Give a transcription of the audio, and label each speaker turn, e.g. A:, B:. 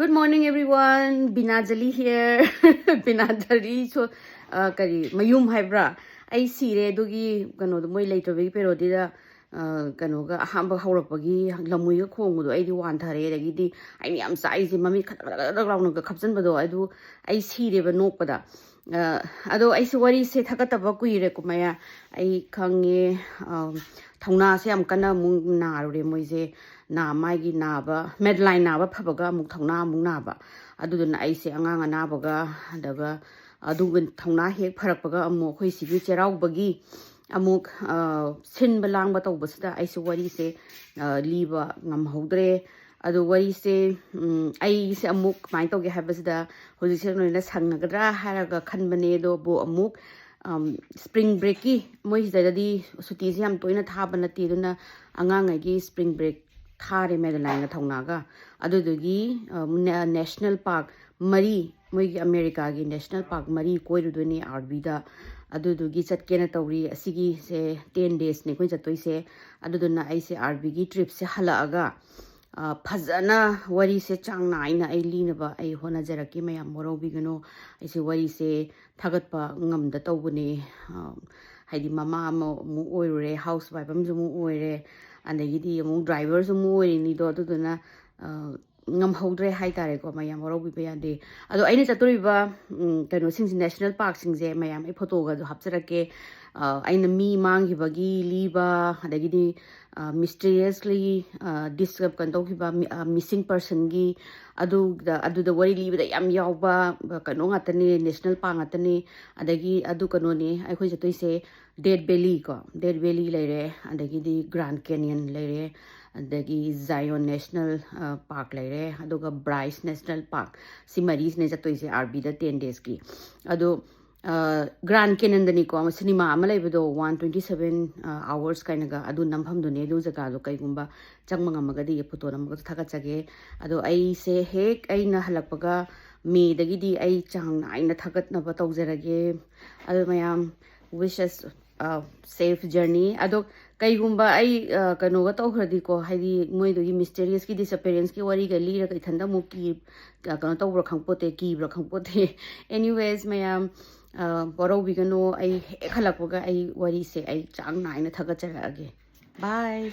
A: Good morning, everyone. Binajali here. Binajali so kari mayum haibra. I see re dogi kano moi later we pero dida kano ga hamba haurakpagi lamuy ga khong do ai di wan thare dagi di ai mi am size mami rawn ga khapsan bado adu ai see re ba nok pada ado ai se wari se thakataba kuire kumaya ai khange thongna se am kana mung na re moise na mai gi na ba medline na ba phabaga muk thongna mung na ba aduduna ai se anga na baga daga adugun thongna hek pharakpaga amu khoi sigi cherau bagi amuk sin balang ba tawbasda ai se wari se liba ngam hodre adu wari se ai se amuk mai tawge habasda hoji se noina sangnagadra haraga khanbane do bo amuk spring break ki moi jadadi suti se am toina thaba nati duna angang gi spring break thare medline thongnaga adudugi national park mari moi america gi national park mari koiruduni rb da adudugi chatkena tawri asigi se 10 days ne koi jatoi se aduduna ai se rb gi trip se halaaga phajana wari se changna aina ai linaba ai hona jaraki mayam morobi gano ai se wari se thagatpa ngamda tawbune haidi mama mu oire housewife am mu oire andagidi mu driver mu oire ni do aduduna ngam hodre hai tare ko mayam morobi be ande ado aina chatoriba kano sing national park sing je mayam ai photo ga hapcharake aina mi mangi bagi liba adagidi mysteriously describe kan tawkiba missing person gi adu the wari liba da yam yawba kano ngatani national park ngatani adagi adu kano ni ai khoi jatoi se dead valley leire adagidi grand canyon leire adagi zion national park leire aduga bryce national park simaris ne jatoi se rb da 10 days ki adu grand canyon dani ko cinema ama lebedo 127 hours kainaga adu nampham do ne du jaga do kai gumba changma ngamagadi photo namaga thagachage adu ai se hek aina halakpaga me dagidi ai chang aina thagat na ba tawjarage adu mayam wishes safe journey ado kai gumba ai kano ga tawhradi ko haidi moi do mysterious ki disappearance ki wari ga li ra kai thanda mu ki kano tawbra khangpote ki bra khangpote anyways mayam boro bigano ai khalakpoga ai wari se ai chang na ina thaga charage bye